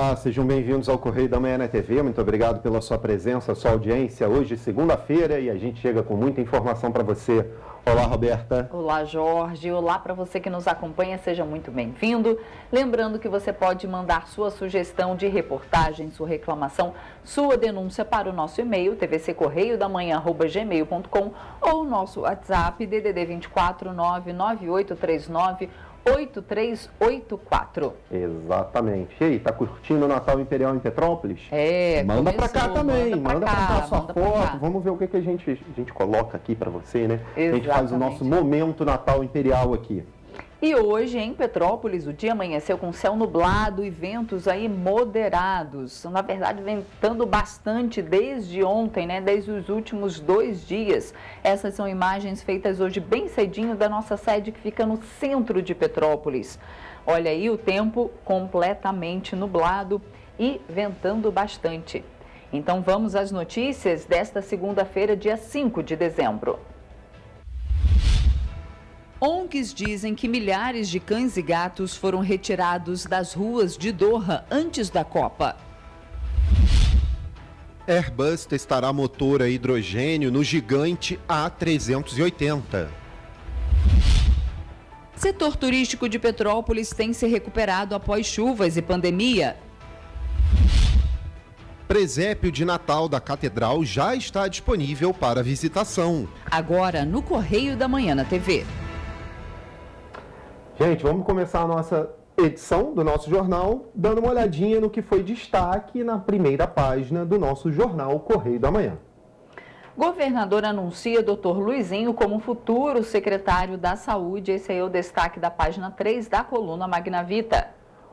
Olá, sejam bem-vindos ao Correio da Manhã na TV. Muito obrigado pela sua presença, sua audiência. Hoje, segunda-feira, e a gente chega com muita informação para você. Olá, Roberta. Olá, Jorge. Olá para você que nos acompanha, seja muito bem-vindo. Lembrando que você pode mandar sua sugestão de reportagem, sua reclamação, sua denúncia para o nosso e-mail, tvccorreiodamanhã@gmail.com, ou o nosso WhatsApp, DDD 24 99839 8384. Exatamente. E aí, tá curtindo o Natal Imperial em Petrópolis? Manda pra cá também, manda pra cá a sua foto. Cá. Vamos ver o que a gente coloca aqui pra você, né? Exatamente. A gente faz o nosso momento Natal Imperial aqui. E hoje, em Petrópolis, o dia amanheceu com céu nublado e ventos aí moderados. Na verdade, ventando bastante desde ontem, né? Desde os últimos 2 dias. Essas são imagens feitas hoje bem cedinho da nossa sede que fica no centro de Petrópolis. Olha aí o tempo completamente nublado e ventando bastante. Então vamos às notícias desta segunda-feira, dia 5 de dezembro. ONGs dizem que milhares de cães e gatos foram retirados das ruas de Doha antes da Copa. Airbus testará motor a hidrogênio no gigante A380. Setor turístico de Petrópolis tem se recuperado após chuvas e pandemia. Presépio de Natal da Catedral já está disponível para visitação. Agora no Correio da Manhã na TV. Gente, vamos começar a nossa edição do nosso jornal dando uma olhadinha no que foi destaque na primeira página do nosso jornal Correio da Manhã. Governador anuncia Dr. Luizinho como futuro secretário da Saúde. Esse aí é o destaque da página 3 da coluna Magna Vita.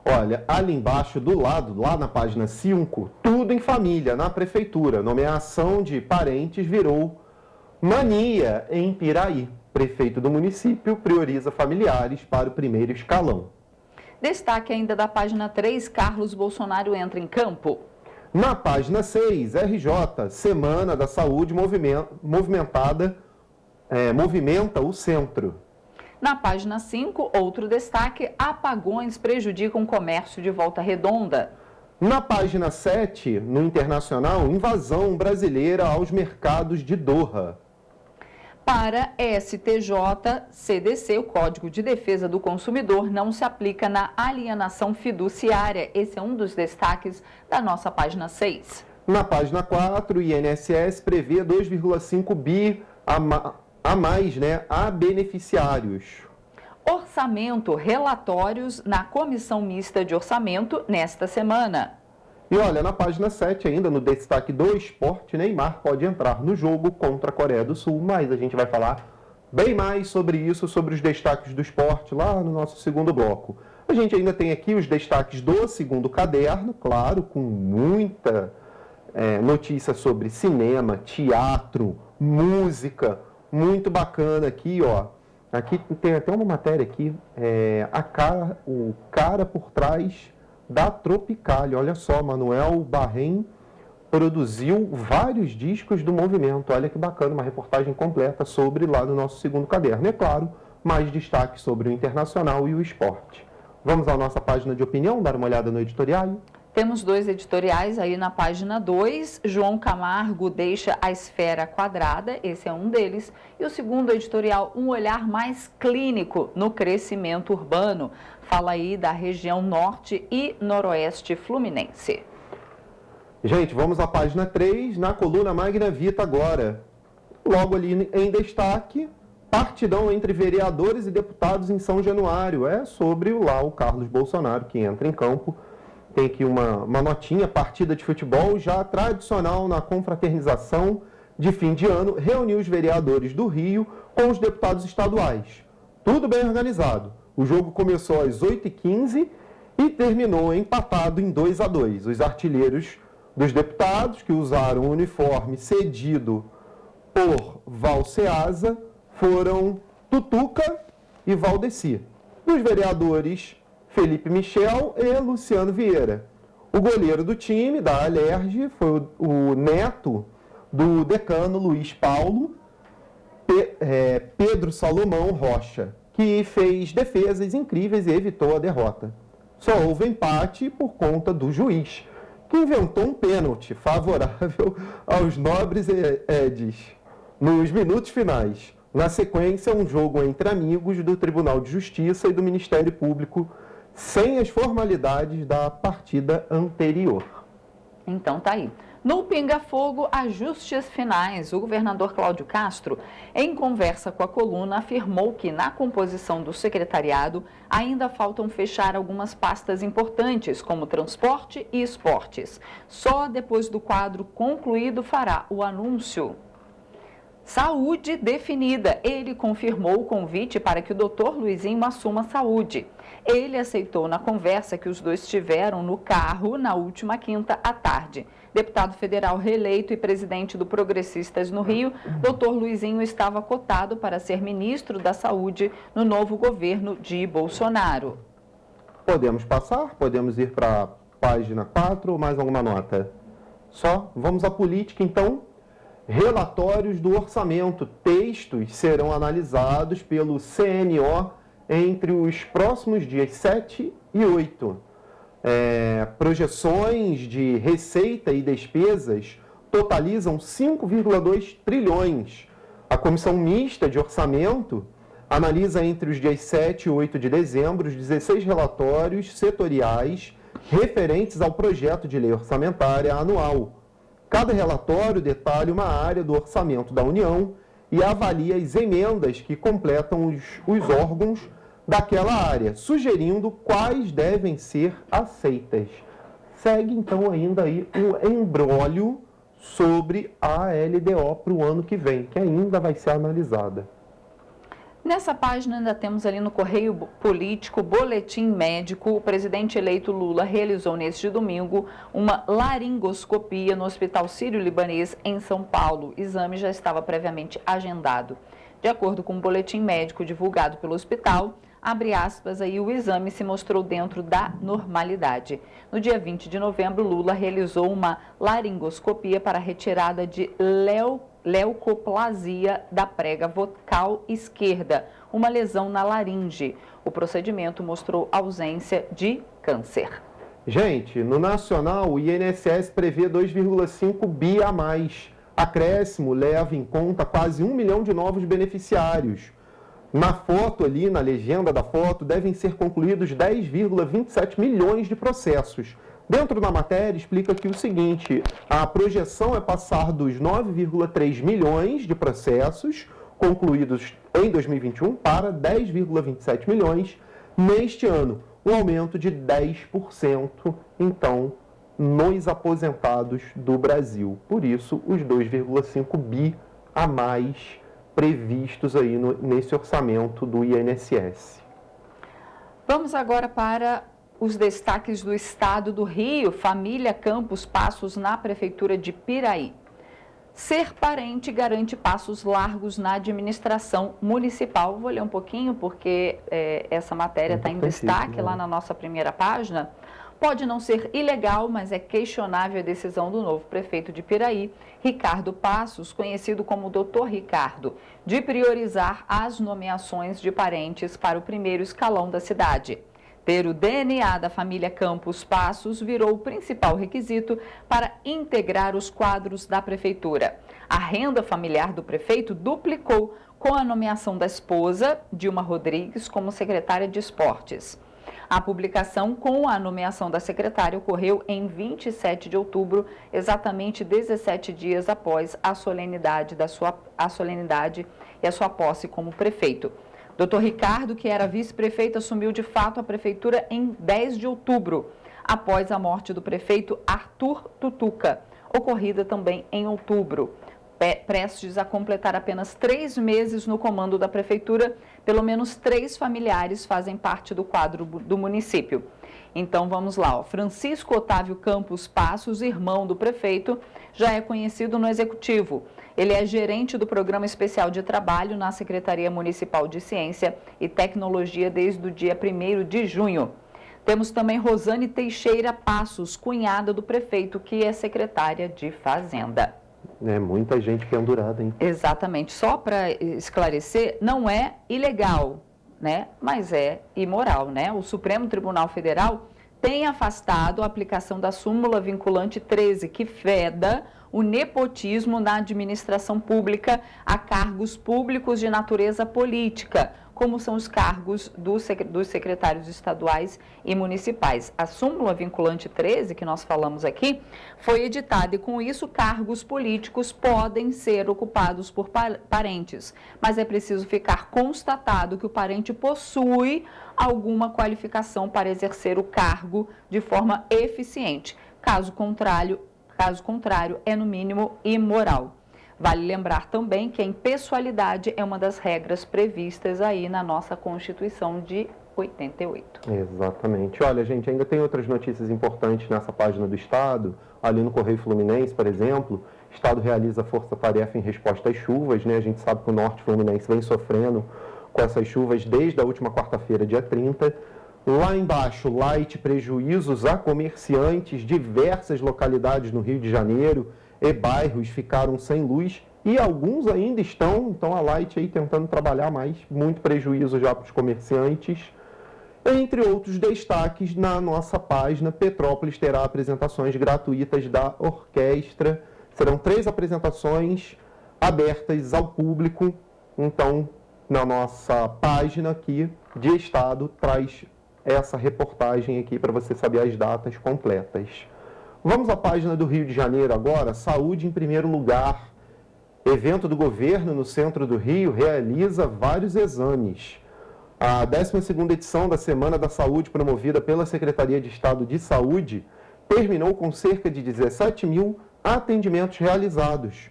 Olha, ali embaixo do lado, lá na página 5, tudo em família, na prefeitura. Nomeação de parentes virou mania em Piraí. Prefeito do município prioriza familiares para o primeiro escalão. Destaque ainda da página 3, Carlos Bolsonaro entra em campo. Na página 6, RJ, Semana da Saúde movimenta o centro. Na página 5, outro destaque, apagões prejudicam o comércio de Volta Redonda. Na página 7, no Internacional, invasão brasileira aos mercados de Doha. Para STJ-CDC, o Código de Defesa do Consumidor não se aplica na alienação fiduciária. Esse é um dos destaques da nossa página 6. Na página 4, o INSS prevê 2,5 bi a mais, a beneficiários. Orçamento, relatórios na Comissão Mista de Orçamento nesta semana. E olha, na página 7 ainda, no destaque do esporte, Neymar pode entrar no jogo contra a Coreia do Sul, mas a gente vai falar bem mais sobre isso, sobre os destaques do esporte lá no nosso segundo bloco. A gente ainda tem aqui os destaques do segundo caderno, claro, com muita notícia sobre cinema, teatro, música, muito bacana aqui, ó. Aqui tem até uma matéria aqui, o cara por trás da Tropicália. Olha só, Manuel Barrem produziu vários discos do movimento. Olha que bacana, uma reportagem completa sobre lá no nosso segundo caderno. É claro, mais destaque sobre o internacional e o esporte. Vamos à nossa página de opinião, dar uma olhada no editorial? Temos 2 editoriais aí na página 2. João Camargo deixa a esfera quadrada, esse é um deles. E o segundo editorial, um olhar mais clínico no crescimento urbano. Fala aí da região norte e noroeste fluminense. Gente, vamos à página 3, na coluna Magna Vita agora. Logo ali em destaque, partidão entre vereadores e deputados em São Januário. É sobre o Carlos Bolsonaro que entra em campo. Tem aqui uma notinha, partida de futebol já tradicional na confraternização de fim de ano, reuniu os vereadores do Rio com os deputados estaduais. Tudo bem organizado. O jogo começou às 8h15 e terminou empatado em 2-2. Os artilheiros dos deputados, que usaram o uniforme cedido por Valceasa, foram Tutuca e Valdeci. Dos vereadores Felipe Michel e Luciano Vieira. O goleiro do time, da Alerj, foi o neto do decano Luiz Paulo, Pedro Salomão Rocha, que fez defesas incríveis e evitou a derrota. Só houve empate por conta do juiz, que inventou um pênalti favorável aos nobres Eds nos minutos finais. Na sequência, um jogo entre amigos do Tribunal de Justiça e do Ministério Público, sem as formalidades da partida anterior. Então tá aí. No Pinga Fogo, ajustes finais. O governador Cláudio Castro, em conversa com a coluna, afirmou que na composição do secretariado ainda faltam fechar algumas pastas importantes, como transporte e esportes. Só depois do quadro concluído fará o anúncio. Saúde definida. Ele confirmou o convite para que o doutor Luizinho assuma a saúde. Ele aceitou na conversa que os dois tiveram no carro na última quinta à tarde. Deputado federal reeleito e presidente do Progressistas no Rio, doutor Luizinho estava cotado para ser ministro da Saúde no novo governo de Bolsonaro. Podemos passar? Podemos ir para a página 4 ou mais alguma nota? Só? Vamos à política, então. Relatórios do orçamento. Textos serão analisados pelo CNO entre os próximos dias 7 e 8. Projeções de receita e despesas totalizam 5,2 trilhões. A Comissão Mista de Orçamento analisa entre os dias 7 e 8 de dezembro os 16 relatórios setoriais referentes ao projeto de lei orçamentária anual. Cada relatório detalha uma área do orçamento da União e avalia as emendas que completam os órgãos daquela área, sugerindo quais devem ser aceitas. Segue, então, ainda aí o embrólio sobre a LDO para o ano que vem, que ainda vai ser analisada. Nessa página ainda temos ali no Correio Político, boletim médico. O presidente eleito Lula realizou neste domingo uma laringoscopia no Hospital Sírio-Libanês em São Paulo. O exame já estava previamente agendado. De acordo com o boletim médico divulgado pelo hospital, abre aspas, aí o exame se mostrou dentro da normalidade. No dia 20 de novembro, Lula realizou uma laringoscopia para retirada de leucoplasia da prega vocal esquerda, uma lesão na laringe. O procedimento mostrou ausência de câncer. Gente, no nacional, o INSS prevê 2,5 bi a mais. Acréscimo leva em conta quase 1 milhão de novos beneficiários. Na foto ali, na legenda da foto, devem ser concluídos 10,27 milhões de processos. Dentro da matéria, explica aqui o seguinte: a projeção é passar dos 9,3 milhões de processos concluídos em 2021 para 10,27 milhões neste ano, um aumento de 10%, então, nos aposentados do Brasil. Por isso, os 2,5 bi a mais previstos aí nesse orçamento do INSS. Vamos agora para os destaques do estado do Rio. Família Campos Passos na Prefeitura de Piraí. Ser parente garante passos largos na administração municipal. Vou ler um pouquinho porque essa matéria está em destaque lá na nossa primeira página. Pode não ser ilegal, mas é questionável a decisão do novo prefeito de Piraí, Ricardo Passos, conhecido como Dr. Ricardo, de priorizar as nomeações de parentes para o primeiro escalão da cidade. Ter o DNA da família Campos Passos virou o principal requisito para integrar os quadros da prefeitura. A renda familiar do prefeito duplicou com a nomeação da esposa, Dilma Rodrigues, como secretária de Esportes. A publicação com a nomeação da secretária ocorreu em 27 de outubro, exatamente 17 dias após a solenidade e a sua posse como prefeito. Dr. Ricardo, que era vice-prefeito, assumiu de fato a prefeitura em 10 de outubro, após a morte do prefeito Arthur Tutuca, ocorrida também em outubro. Prestes a completar apenas 3 meses no comando da prefeitura, pelo menos 3 familiares fazem parte do quadro do município. Então vamos lá, Francisco Otávio Campos Passos, irmão do prefeito, já é conhecido no executivo. Ele é gerente do Programa Especial de Trabalho na Secretaria Municipal de Ciência e Tecnologia desde o dia 1º de junho. Temos também Rosane Teixeira Passos, cunhada do prefeito, que é secretária de Fazenda. Muita gente pendurada, hein? Exatamente. Só para esclarecer, não é ilegal, né? Mas é imoral, né? O Supremo Tribunal Federal tem afastado a aplicação da súmula vinculante 13, que veda o nepotismo na administração pública a cargos públicos de natureza política, como são os cargos dos secretários estaduais e municipais. A súmula vinculante 13, que nós falamos aqui, foi editada e, com isso, cargos políticos podem ser ocupados por parentes, mas é preciso ficar constatado que o parente possui alguma qualificação para exercer o cargo de forma eficiente. Caso contrário, é no mínimo imoral. Vale lembrar também que a impessoalidade é uma das regras previstas aí na nossa Constituição de 88. Exatamente. Olha, gente, ainda tem outras notícias importantes nessa página do Estado. Ali no Correio Fluminense, por exemplo, o Estado realiza força-tarefa em resposta às chuvas, né? A gente sabe que o Norte Fluminense vem sofrendo com essas chuvas desde a última quarta-feira, dia 30. Lá embaixo, Light, prejuízos a comerciantes, diversas localidades no Rio de Janeiro e bairros ficaram sem luz e alguns ainda estão, então a Light aí tentando trabalhar mais, muito prejuízo já para os comerciantes. Entre outros destaques, na nossa página, Petrópolis terá apresentações gratuitas da orquestra, serão 3 apresentações abertas ao público, então na nossa página aqui de Estado traz essa reportagem aqui para você saber as datas completas. Vamos à página do Rio de Janeiro agora. Saúde em primeiro lugar. Evento do governo no centro do Rio realiza vários exames. A 12ª edição da Semana da Saúde, promovida pela Secretaria de Estado de Saúde, terminou com cerca de 17 mil atendimentos realizados.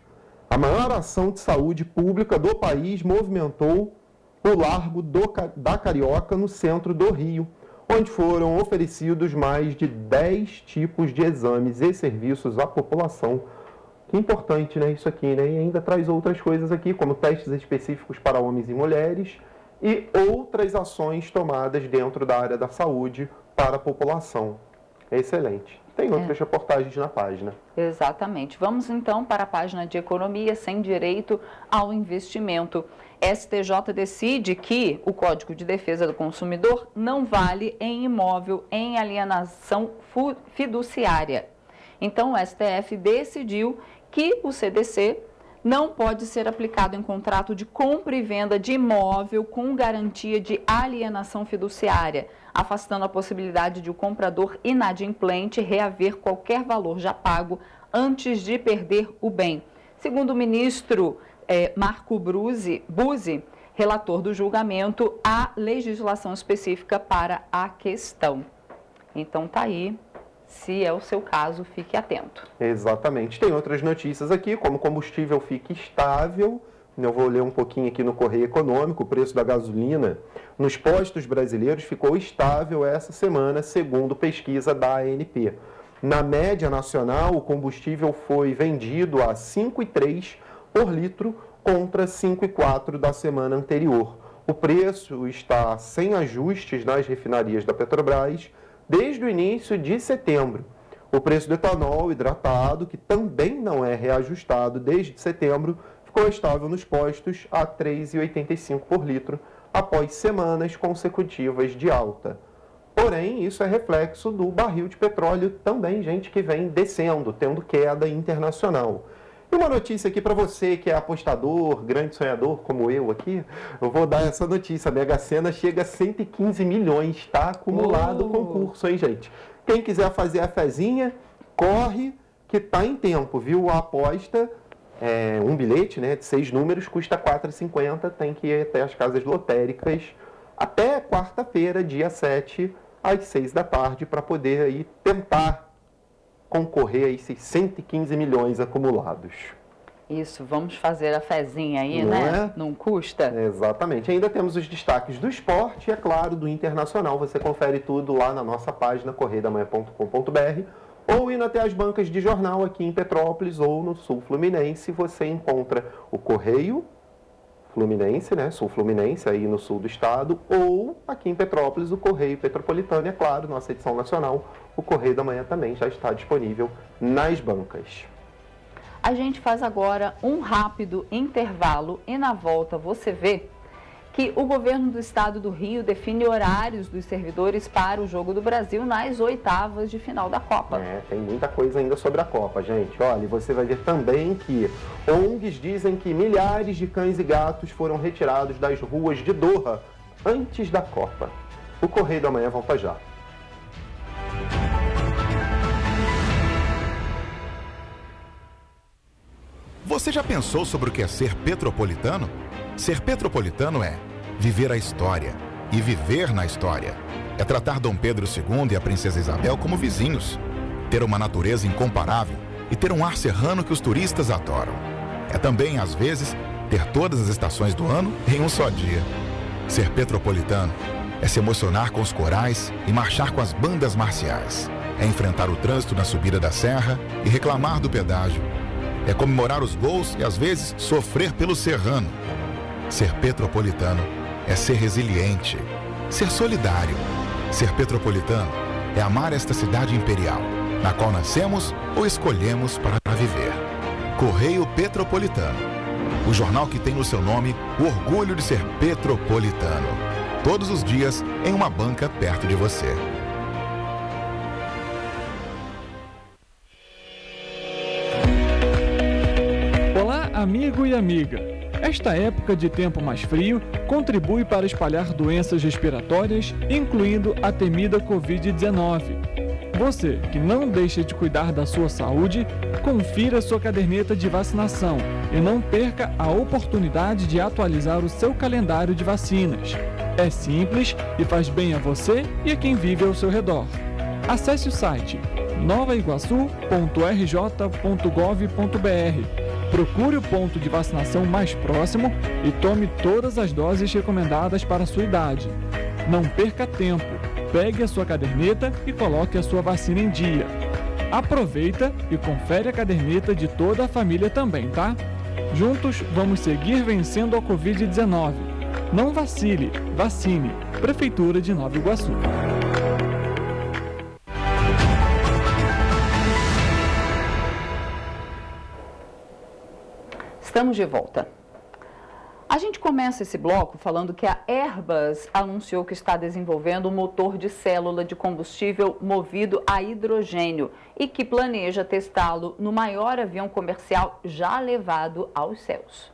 A maior ação de saúde pública do país movimentou o Largo da Carioca, no centro do Rio, onde foram oferecidos mais de 10 tipos de exames e serviços à população. Que importante, né, isso aqui, né? E ainda traz outras coisas aqui, como testes específicos para homens e mulheres e outras ações tomadas dentro da área da saúde para a população. É excelente. Tem outras reportagens na página. Exatamente. Vamos então para a página de economia sem direito ao investimento. STJ decide que o Código de Defesa do Consumidor não vale em imóvel em alienação fiduciária. Então, o STF decidiu que o CDC não pode ser aplicado em contrato de compra e venda de imóvel com garantia de alienação fiduciária, afastando a possibilidade de o comprador inadimplente reaver qualquer valor já pago antes de perder o bem. Segundo o ministro Marco Buzzi, relator do julgamento, há legislação específica para a questão. Então, tá aí. Se é o seu caso, fique atento. Exatamente. Tem outras notícias aqui, como combustível fica estável. Eu vou ler um pouquinho aqui no Correio Econômico. O preço da gasolina nos postos brasileiros ficou estável essa semana, segundo pesquisa da ANP. Na média nacional, o combustível foi vendido a R$ 5,3 por litro contra R$ 5,4 da semana anterior. O preço está sem ajustes nas refinarias da Petrobras desde o início de setembro. O preço do etanol hidratado, que também não é reajustado desde setembro, ficou estável nos postos a R$ 3,85 por litro, após semanas consecutivas de alta. Porém, isso é reflexo do barril de petróleo também, gente, que vem descendo, tendo queda internacional. E uma notícia aqui para você que é apostador, grande sonhador, como eu aqui, eu vou dar essa notícia. A Mega Sena chega a 115 milhões, está acumulado o concurso, hein, gente? Quem quiser fazer a fezinha, corre, que está em tempo, viu? A aposta, um bilhete, né, de 6 números, custa R$ 4,50, tem que ir até as casas lotéricas até quarta-feira, dia 7, às 6 da tarde, para poder aí tentar concorrer a esses 115 milhões acumulados. Isso, vamos fazer a fezinha aí, não né? É? Não custa? Exatamente. Ainda temos os destaques do esporte e, é claro, do internacional. Você confere tudo lá na nossa página, correidamanhã.com.br, ou indo até as bancas de jornal aqui em Petrópolis ou no Sul Fluminense. Você encontra o Correio Fluminense, né? Sul Fluminense, aí no sul do estado, ou aqui em Petrópolis, o Correio Petropolitano. E, é claro, nossa edição nacional, o Correio da Manhã também já está disponível nas bancas. A gente faz agora um rápido intervalo e na volta você vê que o governo do estado do Rio define horários dos servidores para o Jogo do Brasil nas oitavas de final da Copa. Tem muita coisa ainda sobre a Copa, gente. Olha, você vai ver também que ONGs dizem que milhares de cães e gatos foram retirados das ruas de Doha antes da Copa. O Correio da Manhã volta já. Você já pensou sobre o que é ser petropolitano? Ser petropolitano é viver a história e viver na história. É tratar Dom Pedro II e a Princesa Isabel como vizinhos. Ter uma natureza incomparável e ter um ar serrano que os turistas adoram. É também, às vezes, ter todas as estações do ano em um só dia. Ser petropolitano é se emocionar com os corais e marchar com as bandas marciais. É enfrentar o trânsito na subida da serra e reclamar do pedágio. É comemorar os gols e, às vezes, sofrer pelo serrano. Ser petropolitano é ser resiliente, ser solidário. Ser petropolitano é amar esta cidade imperial, na qual nascemos ou escolhemos para viver. Correio Petropolitano, o jornal que tem no seu nome o orgulho de ser petropolitano. Todos os dias em uma banca perto de você. Olá, amigo e amiga. Esta época de tempo mais frio contribui para espalhar doenças respiratórias, incluindo a temida Covid-19. Você que não deixa de cuidar da sua saúde, confira sua caderneta de vacinação e não perca a oportunidade de atualizar o seu calendário de vacinas. É simples e faz bem a você e a quem vive ao seu redor. Acesse o site novaiguaçu.rj.gov.br. Procure o ponto de vacinação mais próximo e tome todas as doses recomendadas para a sua idade. Não perca tempo, pegue a sua caderneta e coloque a sua vacina em dia. Aproveita e confere a caderneta de toda a família também, tá? Juntos vamos seguir vencendo a Covid-19. Não vacile, vacine. Prefeitura de Nova Iguaçu. Estamos de volta. A gente começa esse bloco falando que a Airbus anunciou que está desenvolvendo um motor de célula de combustível movido a hidrogênio e que planeja testá-lo no maior avião comercial já levado aos céus.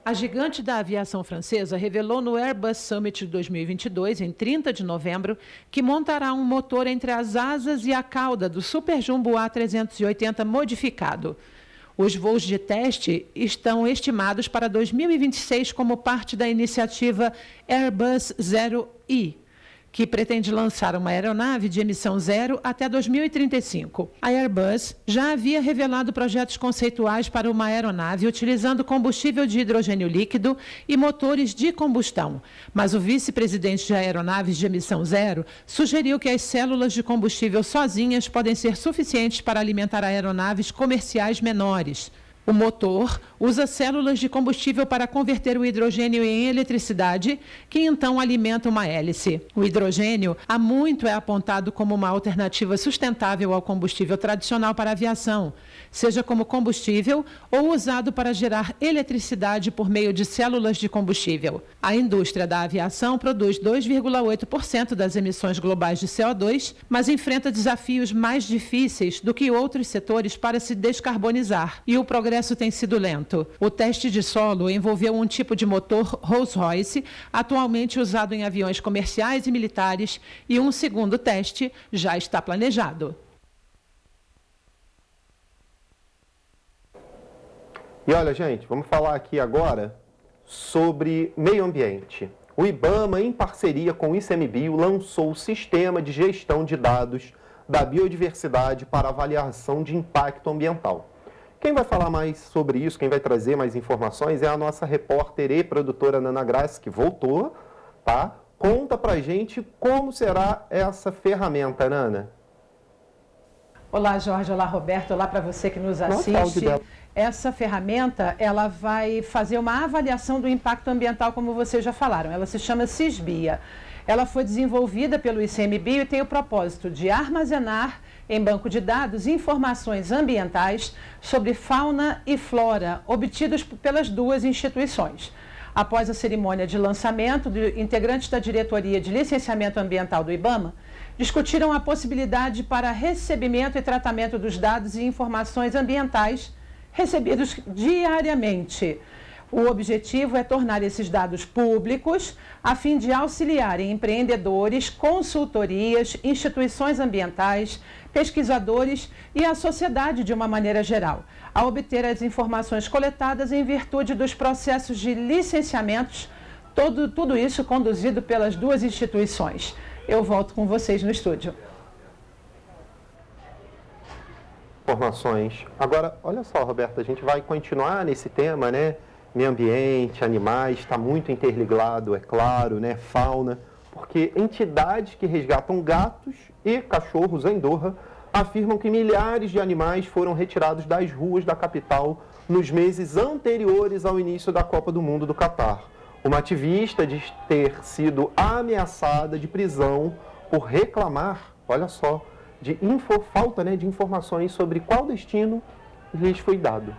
A gigante da aviação francesa revelou no Airbus Summit 2022, em 30 de novembro, que montará um motor entre as asas e a cauda do Super Jumbo A380 modificado. Os voos de teste estão estimados para 2026 como parte da iniciativa Airbus Zero E, que pretende lançar uma aeronave de emissão zero até 2035. A Airbus já havia revelado projetos conceituais para uma aeronave utilizando combustível de hidrogênio líquido e motores de combustão, mas o vice-presidente de aeronaves de emissão zero sugeriu que as células de combustível sozinhas podem ser suficientes para alimentar aeronaves comerciais menores. O motor usa células de combustível para converter o hidrogênio em eletricidade, que então alimenta uma hélice. O hidrogênio há muito é apontado como uma alternativa sustentável ao combustível tradicional para a aviação, seja como combustível ou usado para gerar eletricidade por meio de células de combustível. A indústria da aviação produz 2,8% das emissões globais de CO2, mas enfrenta desafios mais difíceis do que outros setores para se descarbonizar, e o progresso tem sido lento. O teste de solo envolveu um tipo de motor Rolls-Royce, atualmente usado em aviões comerciais e militares, e um segundo teste já está planejado. E olha, gente, vamos falar aqui agora sobre meio ambiente. O IBAMA, em parceria com o ICMBio, lançou o Sistema de Gestão de Dados da Biodiversidade para avaliação de impacto ambiental. Quem vai falar mais sobre isso, quem vai trazer mais informações é a nossa repórter e produtora Nana Graça, que voltou, tá? Conta pra gente como será essa ferramenta, Nana. Olá, Jorge. Olá, Roberto. Olá para você que nos assiste. Essa ferramenta, ela vai fazer uma avaliação do impacto ambiental, como vocês já falaram. Ela se chama SISBIA. Ela foi desenvolvida pelo ICMBio e tem o propósito de armazenar em banco de dados informações ambientais sobre fauna e flora obtidas pelas duas instituições. Após a cerimônia de lançamento, integrantes da Diretoria de Licenciamento Ambiental do IBAMA discutiram a possibilidade para recebimento e tratamento dos dados e informações ambientais recebidos diariamente. O objetivo é tornar esses dados públicos, a fim de auxiliarem empreendedores, consultorias, instituições ambientais, pesquisadores e a sociedade de uma maneira geral, a obter as informações coletadas em virtude dos processos de licenciamentos, tudo isso conduzido pelas duas instituições. Eu volto com vocês no estúdio. Informações. Agora, olha só, Roberta, a gente vai continuar nesse tema, né? Meio ambiente, animais, está muito interligado, é claro, né? Fauna, porque entidades que resgatam gatos e cachorros em Doha afirmam que milhares de animais foram retirados das ruas da capital nos meses anteriores ao início da Copa do Mundo do Catar. Uma ativista diz ter sido ameaçada de prisão por reclamar, olha só, de falta, né, de informações sobre qual destino lhes foi dado.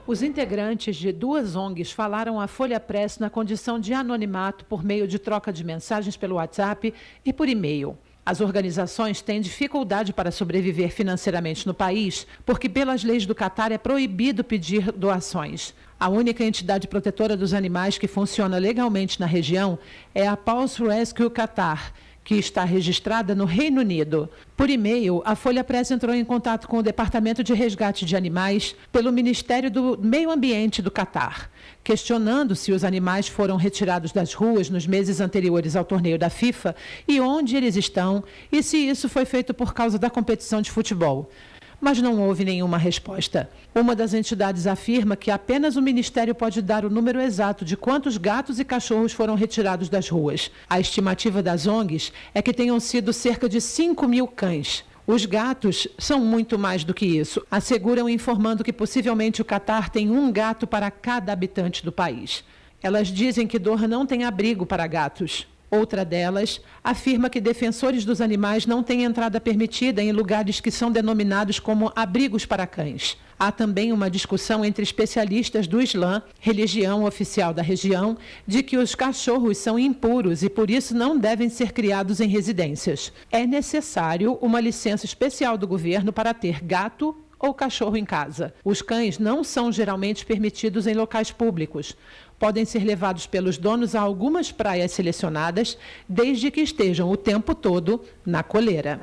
Os integrantes de duas ONGs falaram à Folha Press na condição de anonimato por meio de troca de mensagens pelo WhatsApp e por e-mail. As organizações têm dificuldade para sobreviver financeiramente no país, porque pelas leis do Catar é proibido pedir doações. A única entidade protetora dos animais que funciona legalmente na região é a Paws Rescue Qatar, que está registrada no Reino Unido. Por e-mail, a Folha Press entrou em contato com o Departamento de Resgate de Animais pelo Ministério do Meio Ambiente do Catar, questionando se os animais foram retirados das ruas nos meses anteriores ao torneio da FIFA e onde eles estão e se isso foi feito por causa da competição de futebol. Mas não houve nenhuma resposta. Uma das entidades afirma que apenas o Ministério pode dar o número exato de quantos gatos e cachorros foram retirados das ruas. A estimativa das ONGs é que tenham sido cerca de 5.000 cães. Os gatos são muito mais do que isso, asseguram informando que possivelmente o Catar tem um gato para cada habitante do país. Elas dizem que Doha não tem abrigo para gatos. Outra delas afirma que defensores dos animais não têm entrada permitida em lugares que são denominados como abrigos para cães. Há também uma discussão entre especialistas do Islã, religião oficial da região, de que os cachorros são impuros e por isso não devem ser criados em residências. É necessário uma licença especial do governo para ter gato ou cachorro em casa. Os cães não são geralmente permitidos em locais públicos. Podem ser levados pelos donos a algumas praias selecionadas, desde que estejam o tempo todo na coleira.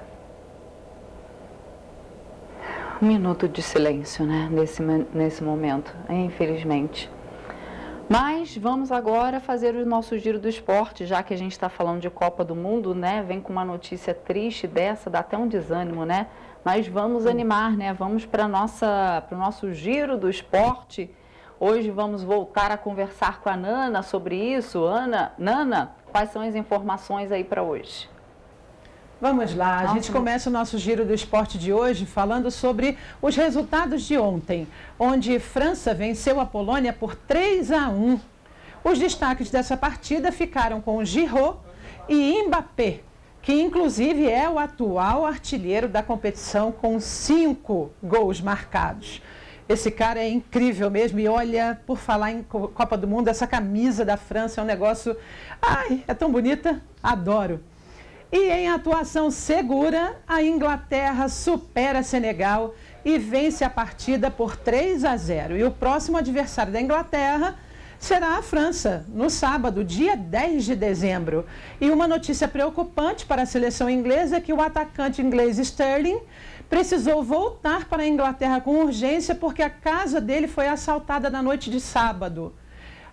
Um minuto de silêncio, né, nesse momento, infelizmente. Mas vamos agora fazer o nosso giro do esporte, já que a gente está falando de Copa do Mundo, né? Vem com uma notícia triste dessa, dá até um desânimo, né? Mas vamos animar, né? Vamos para o nosso giro do esporte. Hoje vamos voltar a conversar com a Nana sobre isso. Nana, quais são as informações aí para hoje? Vamos lá, a gente começa o nosso giro do esporte de hoje falando sobre os resultados de ontem, onde França venceu a Polônia por 3-1. Os destaques dessa partida ficaram com Giroud e Mbappé, que inclusive é o atual artilheiro da competição com 5 gols marcados. Esse cara é incrível mesmo e olha, por falar em Copa do Mundo, essa camisa da França é um negócio... Ai, é tão bonita, adoro. E em atuação segura, a Inglaterra supera Senegal e vence a partida por 3-0. E o próximo adversário da Inglaterra será a França, no sábado, dia 10 de dezembro. E uma notícia preocupante para a seleção inglesa é que o atacante inglês Sterling precisou voltar para a Inglaterra com urgência porque a casa dele foi assaltada na noite de sábado.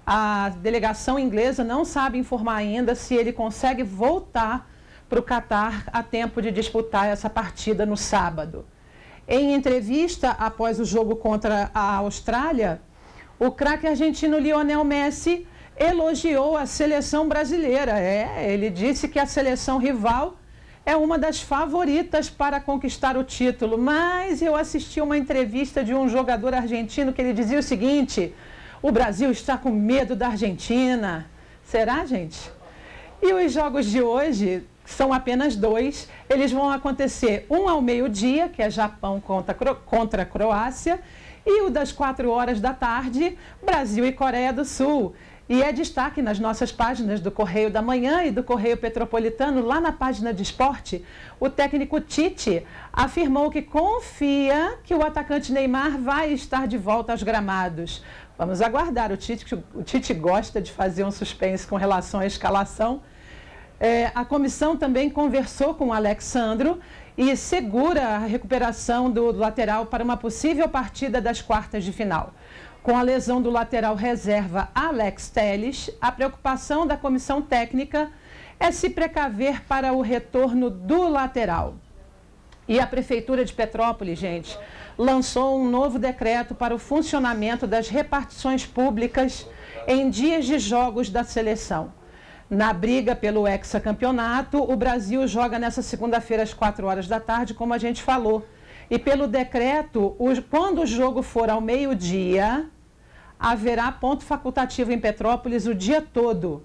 A delegação inglesa não sabe informar ainda se ele consegue voltar para o Catar a tempo de disputar essa partida no sábado. Em entrevista após o jogo contra a Austrália, o craque argentino Lionel Messi elogiou a seleção brasileira. Ele disse que a seleção rival é uma das favoritas para conquistar o título, mas eu assisti uma entrevista de um jogador argentino que ele dizia o seguinte: o Brasil está com medo da Argentina. Será, gente? E os jogos de hoje são apenas 2, eles vão acontecer um ao meio-dia, que é Japão contra a Croácia, E o das 4 horas da tarde, Brasil e Coreia do Sul. E é destaque nas nossas páginas do Correio da Manhã e do Correio Petropolitano, lá na página de esporte, o técnico Tite afirmou que confia que o atacante Neymar vai estar de volta aos gramados. Vamos aguardar, o Tite gosta de fazer um suspense com relação à escalação. A comissão também conversou com o Alexandro e segura a recuperação do lateral para uma possível partida das quartas de final. Com a lesão do lateral reserva Alex Telles, a preocupação da comissão técnica é se precaver para o retorno do lateral. E a Prefeitura de Petrópolis, gente, lançou um novo decreto para o funcionamento das repartições públicas em dias de jogos da seleção. Na briga pelo hexacampeonato, o Brasil joga nessa segunda-feira às 4 horas da tarde, como a gente falou. E pelo decreto, quando o jogo for ao meio-dia, haverá ponto facultativo em Petrópolis o dia todo.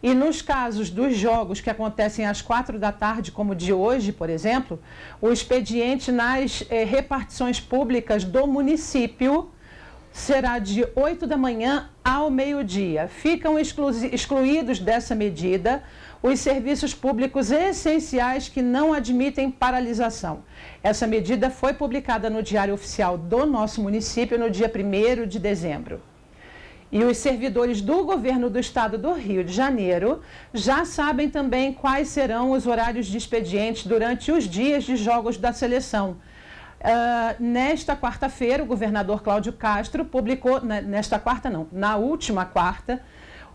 E nos casos dos jogos que acontecem às 4 da tarde, como o de hoje, por exemplo, o expediente nas repartições públicas do município será de 8 da manhã ao meio-dia. Ficam excluídos dessa medida os serviços públicos essenciais que não admitem paralisação. Essa medida foi publicada no Diário Oficial do nosso município no dia 1º de dezembro. E os servidores do governo do estado do Rio de Janeiro já sabem também quais serão os horários de expediente durante os dias de jogos da seleção. Nesta quarta-feira, o governador Cláudio Castro publicou, na última quarta,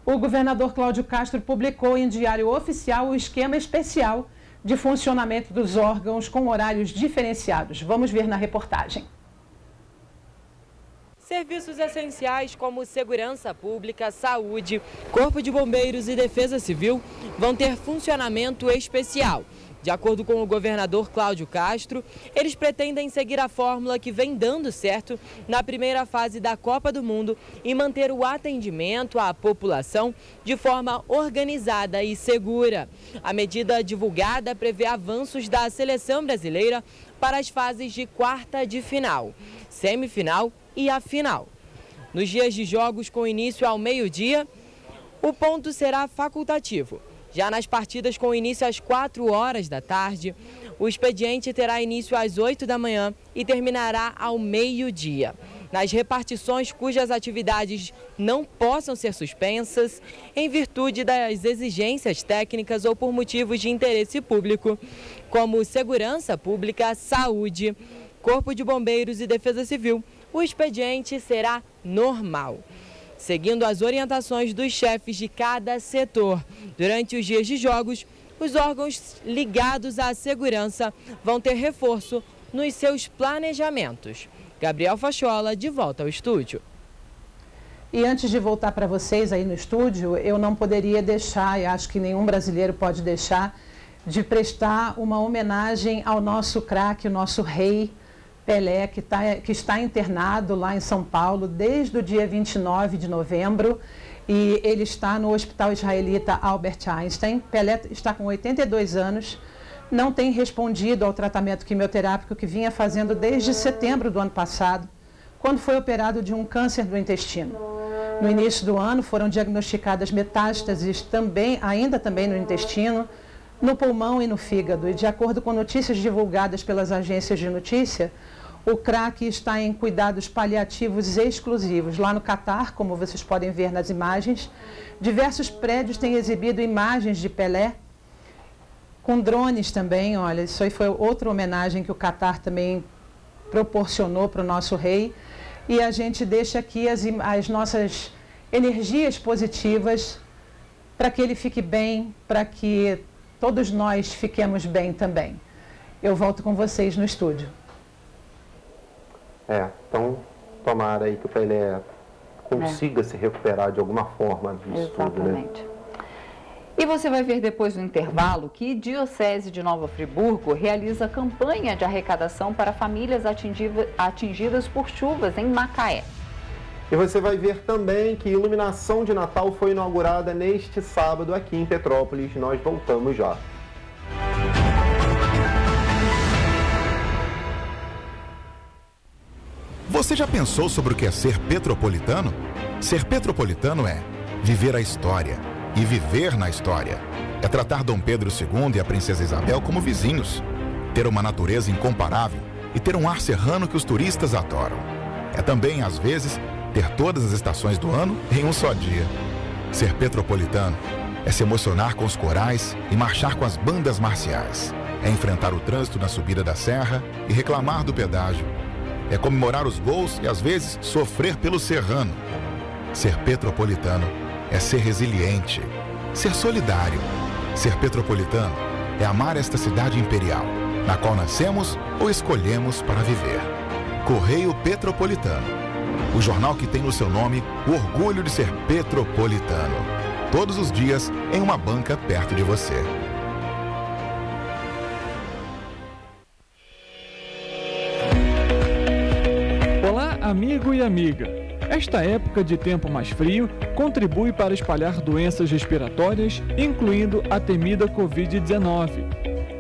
o governador Cláudio Castro publicou em Diário Oficial o esquema especial de funcionamento dos órgãos com horários diferenciados. Vamos ver na reportagem. Serviços essenciais como segurança pública, saúde, Corpo de Bombeiros e Defesa Civil vão ter funcionamento especial. De acordo com o governador Cláudio Castro, eles pretendem seguir a fórmula que vem dando certo na primeira fase da Copa do Mundo e manter o atendimento à população de forma organizada e segura. A medida divulgada prevê avanços da seleção brasileira para as fases de quarta de final, semifinal e a final. Nos dias de jogos com início ao meio-dia, o ponto será facultativo. Já nas partidas com início às 4 horas da tarde, o expediente terá início às 8 da manhã e terminará ao meio-dia. Nas repartições cujas atividades não possam ser suspensas, em virtude das exigências técnicas ou por motivos de interesse público, como segurança pública, saúde, Corpo de Bombeiros e Defesa Civil, o expediente será normal, seguindo as orientações dos chefes de cada setor. Durante os dias de jogos, os órgãos ligados à segurança vão ter reforço nos seus planejamentos. Gabriel Fachola, de volta ao estúdio. E antes de voltar para vocês aí no estúdio, eu não poderia deixar, e acho que nenhum brasileiro pode deixar, de prestar uma homenagem ao nosso craque, o nosso rei, Pelé, que está internado lá em São Paulo desde o dia 29 de novembro e ele está no Hospital Israelita Albert Einstein. Pelé está com 82 anos, não tem respondido ao tratamento quimioterápico que vinha fazendo desde setembro do ano passado, quando foi operado de um câncer do intestino. No início do ano foram diagnosticadas metástases ainda também no intestino, no pulmão e no fígado. E de acordo com notícias divulgadas pelas agências de notícia, o craque está em cuidados paliativos exclusivos. Lá no Catar, como vocês podem ver nas imagens, diversos prédios têm exibido imagens de Pelé, com drones também. Olha, isso aí foi outra homenagem que o Catar também proporcionou para o nosso rei. E a gente deixa aqui as nossas energias positivas para que ele fique bem, para que todos nós fiquemos bem também. Eu volto com vocês no estúdio. Então tomara aí que o Pelé consiga se recuperar de alguma forma disso tudo, né? Exatamente. E você vai ver depois do intervalo que a Diocese de Nova Friburgo realiza campanha de arrecadação para famílias atingidas por chuvas em Macaé. E você vai ver também que a iluminação de Natal foi inaugurada neste sábado aqui em Petrópolis. Nós voltamos já. Você já pensou sobre o que é ser petropolitano? Ser petropolitano é viver a história e viver na história. É tratar Dom Pedro II e a Princesa Isabel como vizinhos. Ter uma natureza incomparável e ter um ar serrano que os turistas adoram. É também, às vezes, ter todas as estações do ano em um só dia. Ser petropolitano é se emocionar com os corais e marchar com as bandas marciais. É enfrentar o trânsito na subida da serra e reclamar do pedágio. É comemorar os gols e, às vezes, sofrer pelo serrano. Ser petropolitano é ser resiliente, ser solidário. Ser petropolitano é amar esta cidade imperial, na qual nascemos ou escolhemos para viver. Correio Petropolitano, o jornal que tem no seu nome o orgulho de ser petropolitano. Todos os dias em uma banca perto de você. Olá, amigo e amiga. Esta época de tempo mais frio contribui para espalhar doenças respiratórias, incluindo a temida Covid-19.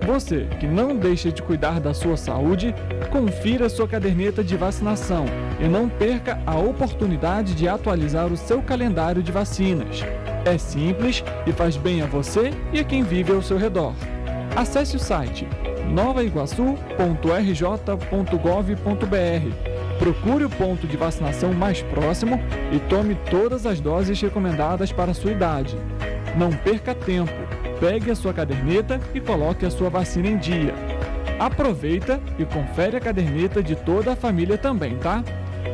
Você que não deixa de cuidar da sua saúde, confira sua caderneta de vacinação e não perca a oportunidade de atualizar o seu calendário de vacinas. É simples e faz bem a você e a quem vive ao seu redor. Acesse o site novaiguaçu.rj.gov.br. Procure o ponto de vacinação mais próximo e tome todas as doses recomendadas para a sua idade. Não perca tempo, pegue a sua caderneta e coloque a sua vacina em dia. Aproveita e confere a caderneta de toda a família também, tá?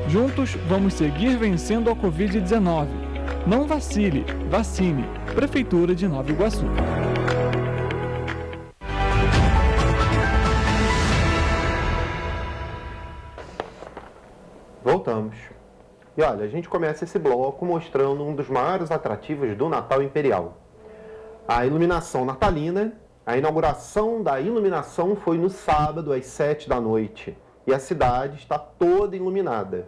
Juntos vamos seguir vencendo a Covid-19. Não vacile, vacine. Prefeitura de Nova Iguaçu. Voltamos. E olha, a gente começa esse bloco mostrando um dos maiores atrativos do Natal Imperial. A iluminação natalina. A inauguração da iluminação foi no sábado às 7 da noite. E a cidade está toda iluminada.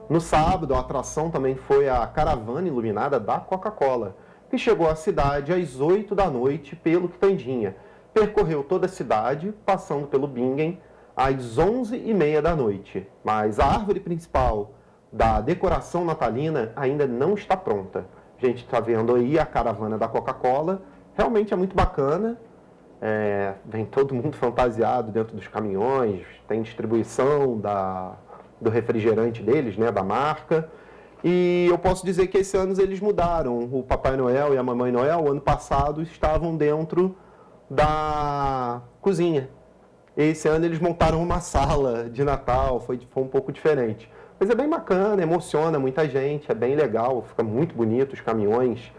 No sábado, a atração também foi a caravana iluminada da Coca-Cola, que chegou à cidade às 8 da noite pelo Quitandinha. Percorreu toda a cidade, passando pelo Bingen, às 11h30 da noite. Mas a árvore principal da decoração natalina ainda não está pronta. A gente está vendo aí a caravana da Coca-Cola. Realmente é muito bacana. Vem todo mundo fantasiado dentro dos caminhões. Tem distribuição do refrigerante deles, né, da marca. E eu posso dizer que esse ano eles mudaram. O Papai Noel e a Mamãe Noel, ano passado, estavam dentro da cozinha. Esse ano eles montaram uma sala de Natal, foi um pouco diferente. Mas é bem bacana, emociona muita gente, é bem legal, fica muito bonito os caminhões.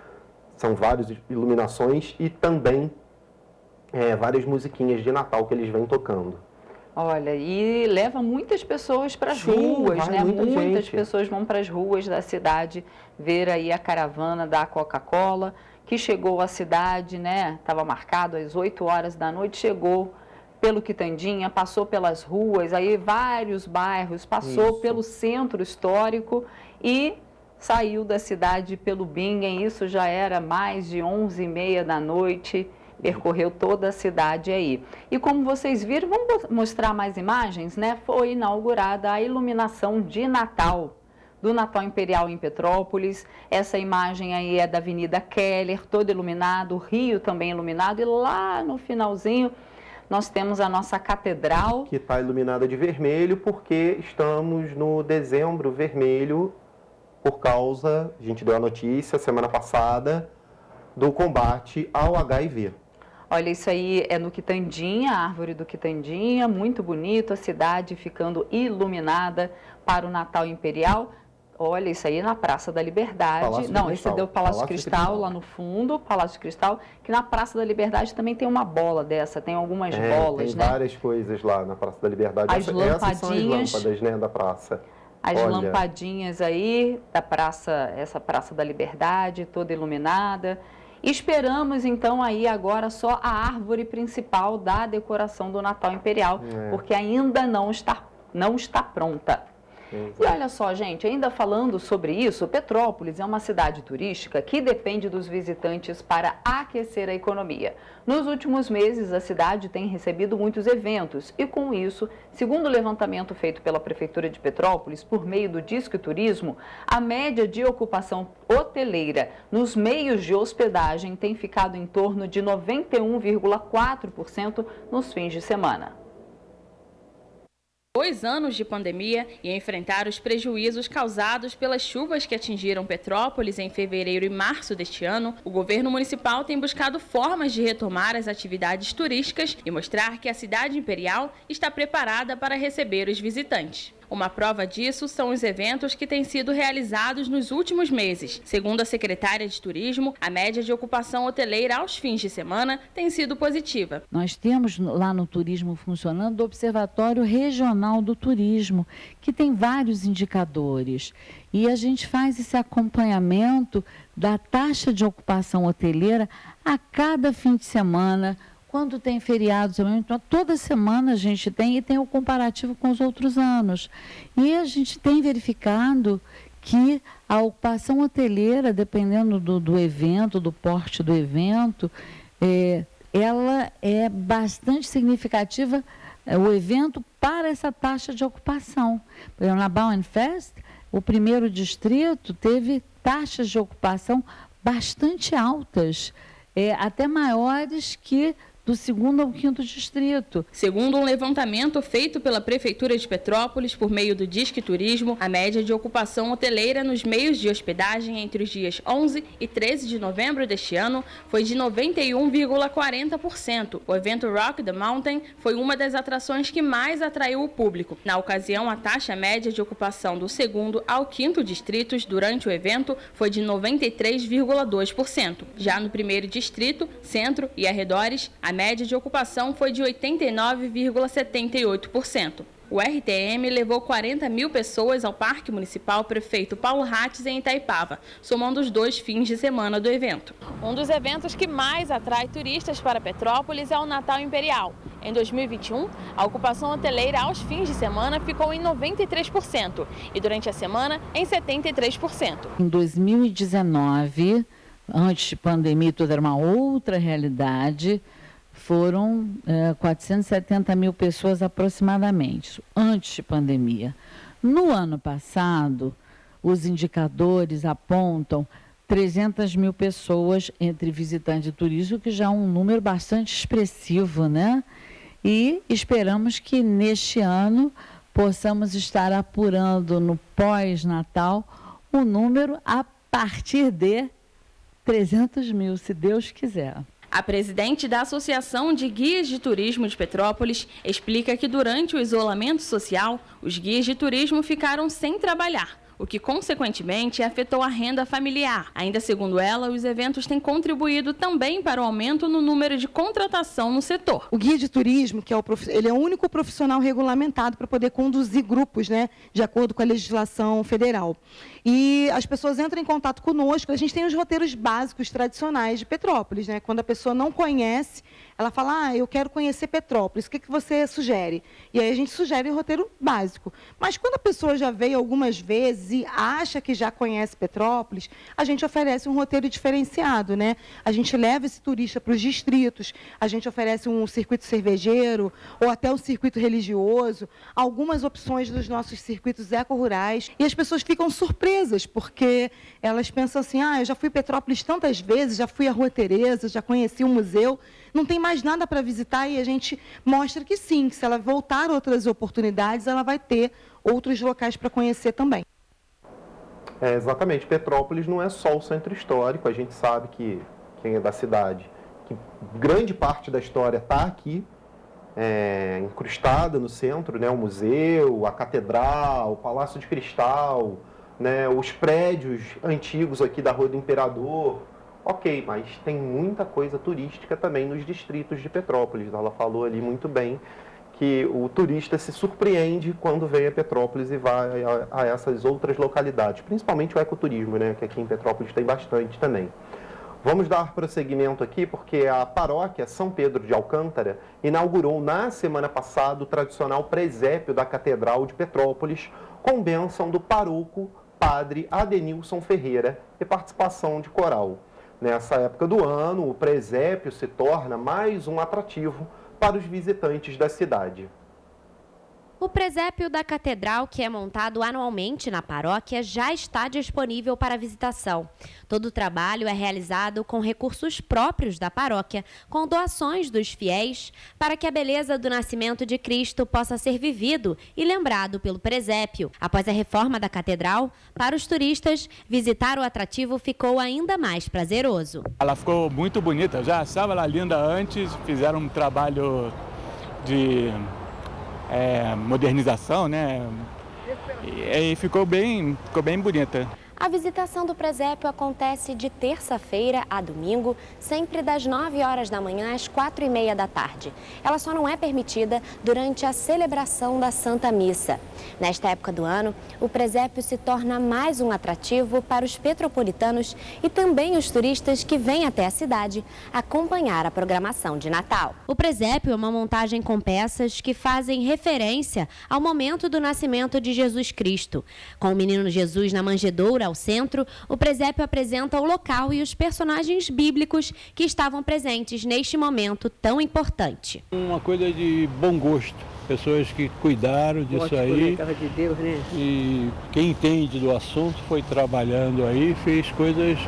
São várias iluminações e também várias musiquinhas de Natal que eles vêm tocando. Olha, e leva muitas pessoas para as ruas, né? Muitas pessoas vão para as ruas da cidade ver aí a caravana da Coca-Cola, que chegou à cidade, né? Estava marcado às 8 horas da noite, chegou pelo Quitandinha, passou pelas ruas, aí vários bairros, passou pelo centro histórico e saiu da cidade pelo Bingen. Isso já era mais de 11h30 da noite, percorreu toda a cidade aí. E como vocês viram, vamos mostrar mais imagens, né? Foi inaugurada a iluminação de Natal, do Natal Imperial em Petrópolis. Essa imagem aí é da Avenida Keller, todo iluminado, o Rio também iluminado, e lá no finalzinho nós temos a nossa catedral. Que está iluminada de vermelho porque estamos no dezembro vermelho por causa, a gente deu a notícia semana passada, do combate ao HIV. Olha, isso aí é no Quitandinha, a árvore do Quitandinha, muito bonito, a cidade ficando iluminada para o Natal Imperial. Olha, isso aí na Praça da Liberdade. Não, esse deu o Palácio de Cristal lá no fundo, Palácio de Cristal, que na Praça da Liberdade também tem uma bola dessa, tem algumas bolas, tem né? Várias coisas lá na Praça da Liberdade. As lampadinhas, essas são as lâmpadas, né, da praça. As lampadinhas aí da praça, essa Praça da Liberdade, toda iluminada. Esperamos então aí agora só a árvore principal da decoração do Natal Imperial, porque ainda não está pronta. E olha só, gente, ainda falando sobre isso, Petrópolis é uma cidade turística que depende dos visitantes para aquecer a economia. Nos últimos meses, a cidade tem recebido muitos eventos e, com isso, segundo o levantamento feito pela Prefeitura de Petrópolis por meio do Disque Turismo, a média de ocupação hoteleira nos meios de hospedagem tem ficado em torno de 91,4% nos fins de semana. 2 anos de pandemia e enfrentar os prejuízos causados pelas chuvas que atingiram Petrópolis em fevereiro e março deste ano, o governo municipal tem buscado formas de retomar as atividades turísticas e mostrar que a cidade imperial está preparada para receber os visitantes. Uma prova disso são os eventos que têm sido realizados nos últimos meses. Segundo a secretária de Turismo, a média de ocupação hoteleira aos fins de semana tem sido positiva. Nós temos lá no turismo funcionando o Observatório Regional do Turismo, que tem vários indicadores. E a gente faz esse acompanhamento da taxa de ocupação hoteleira a cada fim de semana. Quando tem feriados, então, toda semana a gente tem, e tem o comparativo com os outros anos. E a gente tem verificado que a ocupação hoteleira, dependendo do evento, do porte do evento, ela é bastante significativa, o evento, para essa taxa de ocupação. Por exemplo, na Bauernfest, o primeiro distrito teve taxas de ocupação bastante altas, até maiores que do 2º ao 5º distrito. Segundo um levantamento feito pela Prefeitura de Petrópolis por meio do Disque Turismo, a média de ocupação hoteleira nos meios de hospedagem entre os dias 11 e 13 de novembro deste ano foi de 91,40%. O evento Rock the Mountain foi uma das atrações que mais atraiu o público. Na ocasião, a taxa média de ocupação do 2º ao 5º distritos durante o evento foi de 93,2%. Já no 1º distrito, centro e arredores, a média de ocupação foi de 89,78%. O RTM levou 40 mil pessoas ao Parque Municipal Prefeito Paulo Ratz em Itaipava, somando os 2 fins de semana do evento. Um dos eventos que mais atrai turistas para Petrópolis é o Natal Imperial. Em 2021, a ocupação hoteleira aos fins de semana ficou em 93% e durante a semana em 73%. Em 2019, antes de pandemia, tudo era uma outra realidade. Foram 470 mil pessoas aproximadamente, antes de pandemia. No ano passado, os indicadores apontam 300 mil pessoas entre visitantes e turismo, que já é um número bastante expressivo, né? E esperamos que neste ano possamos estar apurando no pós-Natal o número a partir de 300 mil, se Deus quiser. A presidente da Associação de Guias de Turismo de Petrópolis explica que durante o isolamento social, os guias de turismo ficaram sem trabalhar, o que consequentemente afetou a renda familiar. Ainda segundo ela, os eventos têm contribuído também para o aumento no número de contratação no setor. O guia de turismo, que ele é o único profissional regulamentado para poder conduzir grupos, né, de acordo com a legislação federal. E as pessoas entram em contato conosco, a gente tem os roteiros básicos tradicionais de Petrópolis, né? Quando a pessoa não conhece, ela fala, eu quero conhecer Petrópolis, o que você sugere? E aí a gente sugere o roteiro básico. Mas quando a pessoa já veio algumas vezes e acha que já conhece Petrópolis, a gente oferece um roteiro diferenciado, né? A gente leva esse turista para os distritos, a gente oferece um circuito cervejeiro ou até um circuito religioso, algumas opções dos nossos circuitos eco-rurais, e as pessoas ficam surpresas, porque elas pensam assim, eu já fui Petrópolis tantas vezes, já fui à Rua Tereza, já conheci o museu, não tem mais nada para visitar, e a gente mostra que sim, que se ela voltar outras oportunidades, ela vai ter outros locais para conhecer também. Exatamente, Petrópolis não é só o centro histórico, a gente sabe que quem é da cidade, que grande parte da história está aqui, incrustada no centro, né? O museu, a catedral, o Palácio de Cristal, né? Os prédios antigos aqui da Rua do Imperador. Ok, mas tem muita coisa turística também nos distritos de Petrópolis. Ela falou ali muito bem que o turista se surpreende quando vem a Petrópolis e vai a essas outras localidades, principalmente o ecoturismo, né, que aqui em Petrópolis tem bastante também. Vamos dar prosseguimento aqui porque a paróquia São Pedro de Alcântara inaugurou na semana passada o tradicional presépio da Catedral de Petrópolis, com bênção do pároco Padre Adenilson Ferreira e participação de coral. Nessa época do ano, o presépio se torna mais um atrativo para os visitantes da cidade. O presépio da Catedral, que é montado anualmente na paróquia, já está disponível para visitação. Todo o trabalho é realizado com recursos próprios da paróquia, com doações dos fiéis, para que a beleza do nascimento de Cristo possa ser vivido e lembrado pelo presépio. Após a reforma da Catedral, para os turistas, visitar o atrativo ficou ainda mais prazeroso. Ela ficou muito bonita, já achava ela linda antes, fizeram um trabalho de modernização, né? E ficou bem bonita. A visitação do presépio acontece de terça-feira a domingo, sempre das 9 horas da manhã às 4h30 da tarde. Ela só não é permitida durante a celebração da Santa Missa. Nesta época do ano, o presépio se torna mais um atrativo para os petropolitanos e também os turistas que vêm até a cidade acompanhar a programação de Natal. O presépio é uma montagem com peças que fazem referência ao momento do nascimento de Jesus Cristo. Com o menino Jesus na manjedoura ao centro, o presépio apresenta o local e os personagens bíblicos que estavam presentes neste momento tão importante. Uma coisa de bom gosto, pessoas que cuidaram disso aí, de Deus, né? E quem entende do assunto foi trabalhando aí, fez coisas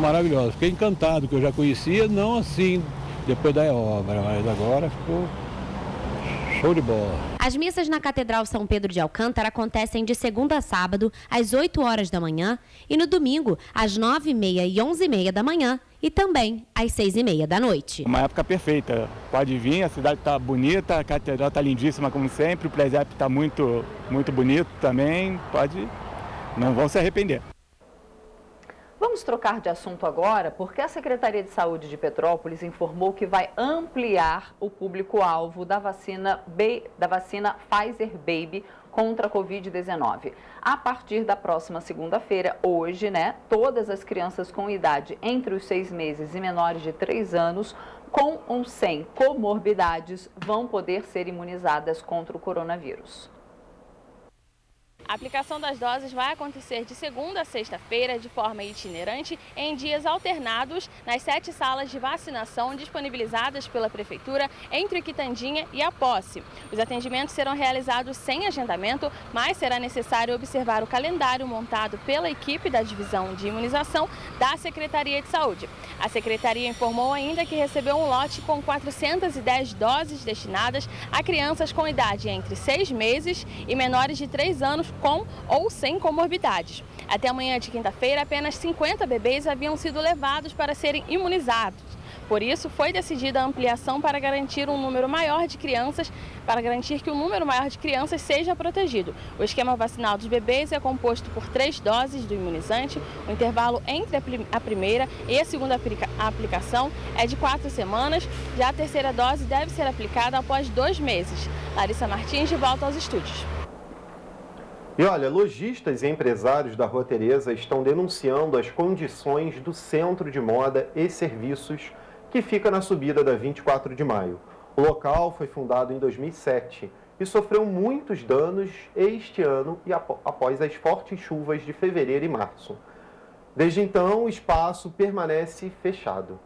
maravilhosas. Fiquei encantado, que eu já conhecia, não assim depois da obra, mas agora ficou show de bola. As missas na Catedral São Pedro de Alcântara acontecem de segunda a sábado, às 8 horas da manhã, e no domingo, às 9h30 e 11h30 da manhã, e também às 6h30 da noite. Uma época perfeita. Pode vir, a cidade está bonita, a catedral está lindíssima como sempre, o presépio está muito bonito também, não vão se arrepender. Vamos trocar de assunto agora, porque a Secretaria de Saúde de Petrópolis informou que vai ampliar o público-alvo da vacina Pfizer Baby contra a Covid-19. A partir da próxima segunda-feira, hoje, todas as crianças com idade entre os 6 meses e menores de 3 anos, com ou sem comorbidades, vão poder ser imunizadas contra o coronavírus. A aplicação das doses vai acontecer de segunda a sexta-feira, de forma itinerante, em dias alternados, nas 7 salas de vacinação disponibilizadas pela Prefeitura entre o Quitandinha e a Posse. Os atendimentos serão realizados sem agendamento, mas será necessário observar o calendário montado pela equipe da Divisão de Imunização da Secretaria de Saúde. A Secretaria informou ainda que recebeu um lote com 410 doses destinadas a crianças com idade entre 6 meses e menores de 3 anos, com ou sem comorbidades. Até amanhã de quinta-feira, apenas 50 bebês haviam sido levados para serem imunizados. Por isso, foi decidida a ampliação para garantir que o número maior de crianças seja protegido. O esquema vacinal dos bebês é composto por 3 doses do imunizante. O intervalo entre a primeira e a segunda aplicação é de 4 semanas. Já a terceira dose deve ser aplicada após 2 meses. Larissa Martins, de volta aos estúdios. E olha, lojistas e empresários da Rua Teresa estão denunciando as condições do Centro de Moda e Serviços, que fica na subida da 24 de maio. O local foi fundado em 2007 e sofreu muitos danos este ano e após as fortes chuvas de fevereiro e março. Desde então, o espaço permanece fechado.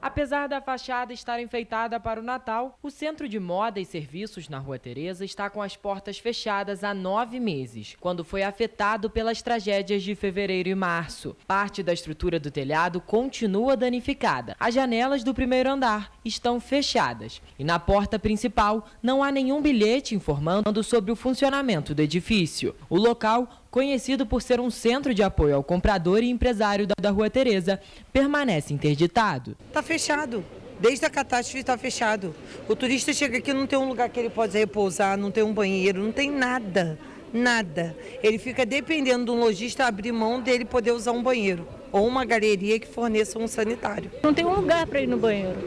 Apesar da fachada estar enfeitada para o Natal, o Centro de Moda e Serviços na Rua Teresa está com as portas fechadas há 9 meses, quando foi afetado pelas tragédias de fevereiro e março. Parte da estrutura do telhado continua danificada. As janelas do primeiro andar estão fechadas e na porta principal não há nenhum bilhete informando sobre o funcionamento do edifício. O local, conhecido por ser um centro de apoio ao comprador e empresário da Rua Teresa, permanece interditado. Está fechado. Desde a catástrofe está fechado. O turista chega aqui, não tem um lugar que ele pode repousar, não tem um banheiro, não tem nada. Nada. Ele fica dependendo de um lojista abrir mão dele poder usar um banheiro ou uma galeria que forneça um sanitário. Não tem um lugar para ir no banheiro.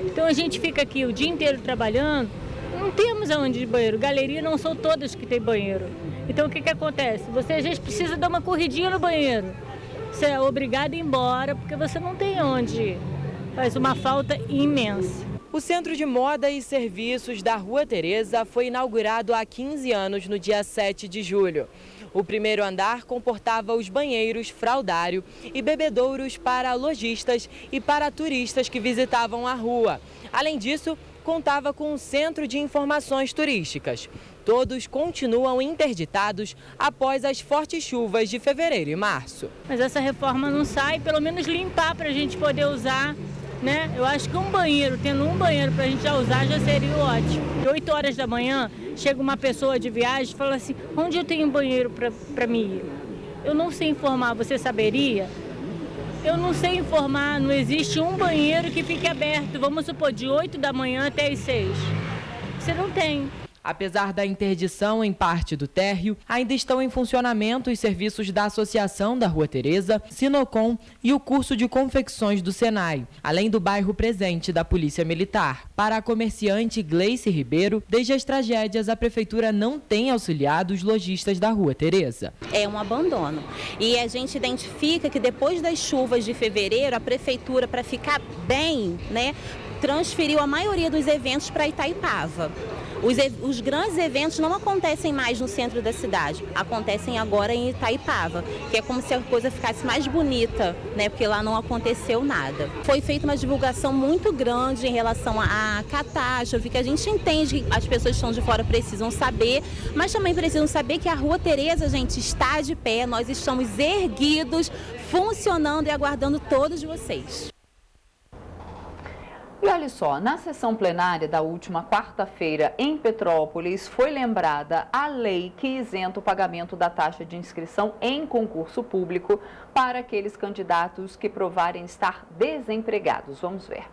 Então a gente fica aqui o dia inteiro trabalhando, não temos aonde ir no banheiro. Galeria não são todas que tem banheiro. Então o que acontece? Você às vezes precisa dar uma corridinha no banheiro. Você é obrigado a ir embora porque você não tem onde ir. Faz uma falta imensa. O Centro de Moda e Serviços da Rua Teresa foi inaugurado há 15 anos, no dia 7 de julho. O primeiro andar comportava os banheiros, fraldário e bebedouros para lojistas e para turistas que visitavam a rua. Além disso, contava com um centro de informações turísticas. Todos continuam interditados após as fortes chuvas de fevereiro e março. Mas essa reforma não sai, pelo menos limpar para a gente poder usar, né? Eu acho que tendo um banheiro para a gente já usar, já seria ótimo. 8 horas da manhã, chega uma pessoa de viagem e fala assim, onde eu tenho um banheiro para mim ir? Eu não sei informar, você saberia? Eu não sei informar, não existe um banheiro que fique aberto, vamos supor, de 8 da manhã até as 6. Você não tem. Apesar da interdição em parte do térreo, ainda estão em funcionamento os serviços da Associação da Rua Teresa, Sinocom e o curso de confecções do Senai, além do bairro presente da Polícia Militar. Para a comerciante Gleice Ribeiro, desde as tragédias, a Prefeitura não tem auxiliado os lojistas da Rua Teresa. É um abandono. E a gente identifica que depois das chuvas de fevereiro, a Prefeitura, para ficar bem, né, transferiu a maioria dos eventos para Itaipava. Os grandes eventos não acontecem mais no centro da cidade, acontecem agora em Itaipava, que é como se a coisa ficasse mais bonita, né? Porque lá não aconteceu nada. Foi feita uma divulgação muito grande em relação à catástrofe, que a gente entende que as pessoas que estão de fora precisam saber, mas também precisam saber que a Rua Teresa, gente, está de pé, nós estamos erguidos, funcionando e aguardando todos vocês. E olha só, na sessão plenária da última quarta-feira em Petrópolis, foi lembrada a lei que isenta o pagamento da taxa de inscrição em concurso público para aqueles candidatos que provarem estar desempregados. Vamos ver.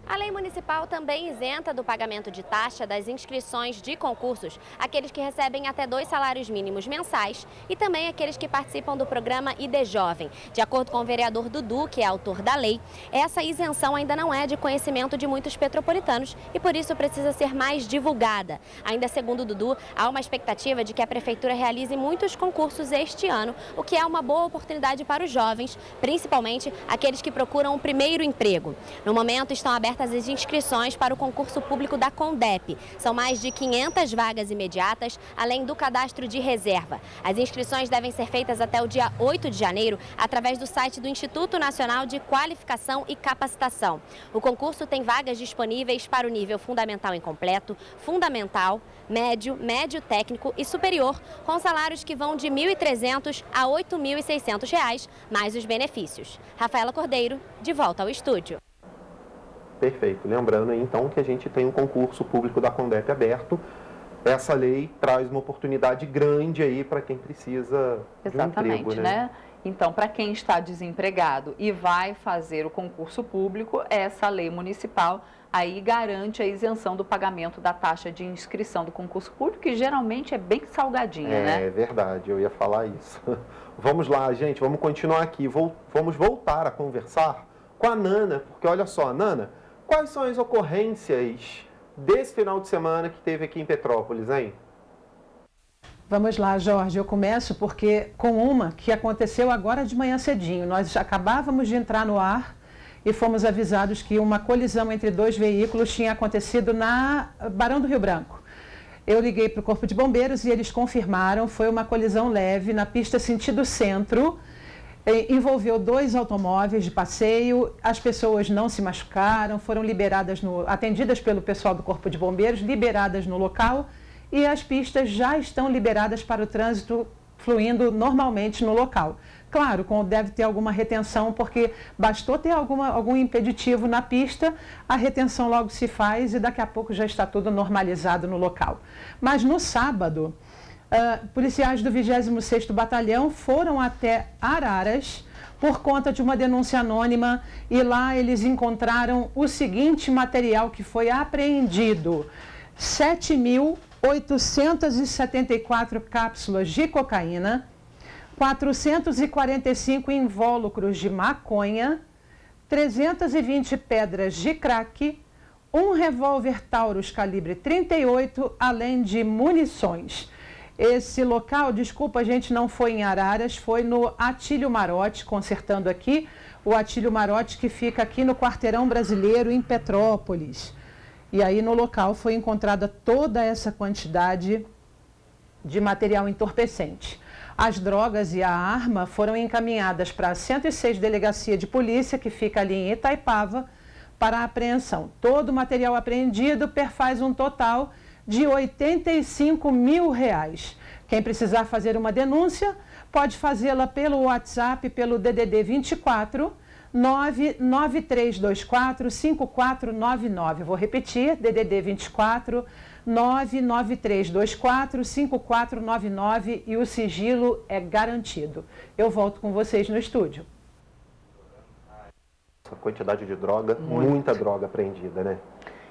A lei municipal também isenta do pagamento de taxa das inscrições de concursos aqueles que recebem até 2 salários mínimos mensais e também aqueles que participam do programa ID Jovem. De acordo com o vereador Dudu, que é autor da lei, essa isenção ainda não é de conhecimento de muitos petropolitanos e por isso precisa ser mais divulgada. Ainda segundo Dudu, há uma expectativa de que a prefeitura realize muitos concursos este ano, o que é uma boa oportunidade para os jovens, principalmente aqueles que procuram o primeiro emprego. No momento estão abertas as inscrições para o concurso público da CONDEP. São mais de 500 vagas imediatas, além do cadastro de reserva. As inscrições devem ser feitas até o dia 8 de janeiro, através do site do Instituto Nacional de Qualificação e Capacitação. O concurso tem vagas disponíveis para o nível fundamental incompleto, fundamental, médio, médio técnico e superior, com salários que vão de R$ 1.300 a R$ 8.600, mais os benefícios. Rafaela Cordeiro, de volta ao estúdio. Perfeito. Lembrando aí, então, que a gente tem um concurso público da CONDEP aberto. Essa lei traz uma oportunidade grande aí para quem precisa de um emprego, né? Então, para quem está desempregado e vai fazer o concurso público, essa lei municipal aí garante a isenção do pagamento da taxa de inscrição do concurso público, que geralmente é bem salgadinha, né? É verdade, eu ia falar isso. Vamos lá, gente, vamos continuar aqui. Vamos voltar a conversar com a Nana, porque olha só, Nana, quais são as ocorrências desse final de semana que teve aqui em Petrópolis, hein? Vamos lá, Jorge, eu começo com uma que aconteceu agora de manhã cedinho. Nós acabávamos de entrar no ar e fomos avisados que uma colisão entre 2 veículos tinha acontecido na Barão do Rio Branco. Eu liguei para o Corpo de Bombeiros e eles confirmaram, foi uma colisão leve na pista sentido centro. Envolveu 2 automóveis de passeio, as pessoas não se machucaram, foram atendidas pelo pessoal do Corpo de Bombeiros, liberadas no local e as pistas já estão liberadas para o trânsito fluindo normalmente no local. Claro, deve ter alguma retenção, porque bastou ter algum impeditivo na pista, a retenção logo se faz e daqui a pouco já está tudo normalizado no local. Mas no sábado, policiais do 26º Batalhão foram até Araras por conta de uma denúncia anônima e lá eles encontraram o seguinte material que foi apreendido: 7.874 cápsulas de cocaína, 445 invólucros de maconha, 320 pedras de crack, um revólver Taurus calibre 38, além de munições. Esse local, desculpa, a gente não foi em Araras, foi no Atílio Marote, consertando aqui. o Atílio Marotti, que fica aqui no Quarteirão Brasileiro, em Petrópolis. E aí no local foi encontrada toda essa quantidade de material entorpecente. As drogas e a arma foram encaminhadas para a 106 Delegacia de Polícia, que fica ali em Itaipava, para a apreensão. Todo o material apreendido perfaz um total de R$ 85 mil. Quem precisar fazer uma denúncia, pode fazê-la pelo WhatsApp, pelo DDD 24 99324 5499. Vou repetir, DDD 24 99324 5499 e o sigilo é garantido. Eu volto com vocês no estúdio. Essa quantidade de droga, muita droga apreendida, né?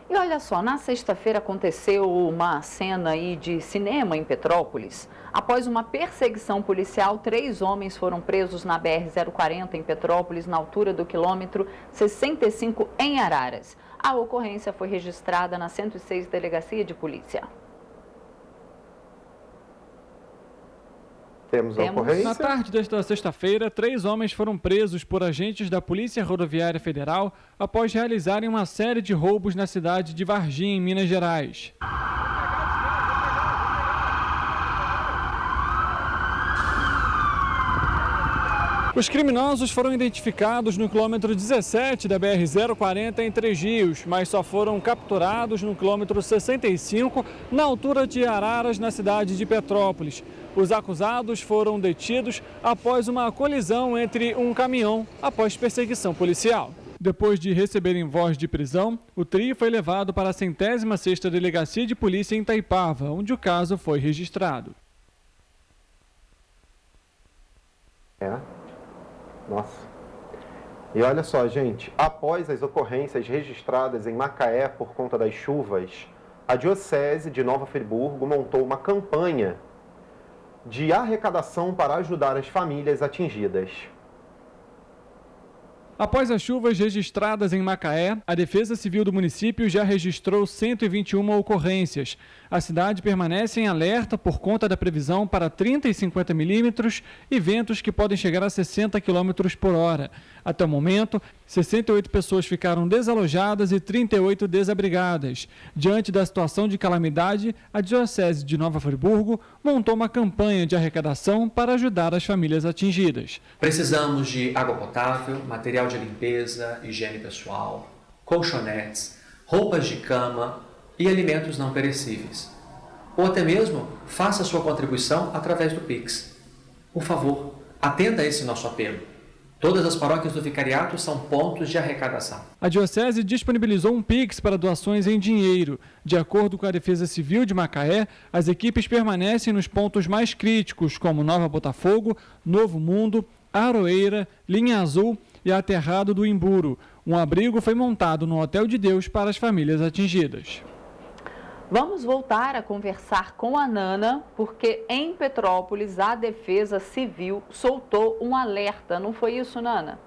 E olha só, na sexta-feira aconteceu uma cena aí de cinema em Petrópolis. Após uma perseguição policial, 3 homens foram presos na BR-040 em Petrópolis, na altura do quilômetro 65 em Araras. A ocorrência foi registrada na 106 Delegacia de Polícia. Temos a ocorrência. Na tarde desta sexta-feira, 3 homens foram presos por agentes da Polícia Rodoviária Federal após realizarem uma série de roubos na cidade de Varginha, em Minas Gerais. Os criminosos foram identificados no quilômetro 17 da BR-040 em Três Rios, mas só foram capturados no quilômetro 65, na altura de Araras, na cidade de Petrópolis. Os acusados foram detidos após uma colisão entre um caminhão após perseguição policial. Depois de receberem voz de prisão, o trio foi levado para a 106ª Delegacia de Polícia em Itaipava, onde o caso foi registrado. Nossa. E olha só, gente, após as ocorrências registradas em Macaé por conta das chuvas, a Diocese de Nova Friburgo montou uma campanha de arrecadação para ajudar as famílias atingidas. Após as chuvas registradas em Macaé, a Defesa Civil do município já registrou 121 ocorrências. A cidade permanece em alerta por conta da previsão para 30 e 50 milímetros e ventos que podem chegar a 60 quilômetros por hora. Até o momento, 68 pessoas ficaram desalojadas e 38 desabrigadas. Diante da situação de calamidade, a Diocese de Nova Friburgo montou uma campanha de arrecadação para ajudar as famílias atingidas. Precisamos de água potável, material de limpeza, higiene pessoal, colchonetes, roupas de cama e alimentos não perecíveis. Ou até mesmo, faça sua contribuição através do Pix. Por favor, atenda a esse nosso apelo. Todas as paróquias do vicariato são pontos de arrecadação. A Diocese disponibilizou um Pix para doações em dinheiro. De acordo com a Defesa Civil de Macaé, as equipes permanecem nos pontos mais críticos, como Nova Botafogo, Novo Mundo, Aroeira, Linha Azul e Aterrado do Imburo. Um abrigo foi montado no Hotel de Deus para as famílias atingidas. Vamos voltar a conversar com a Nana, porque em Petrópolis a Defesa Civil soltou um alerta. Não foi isso, Nana?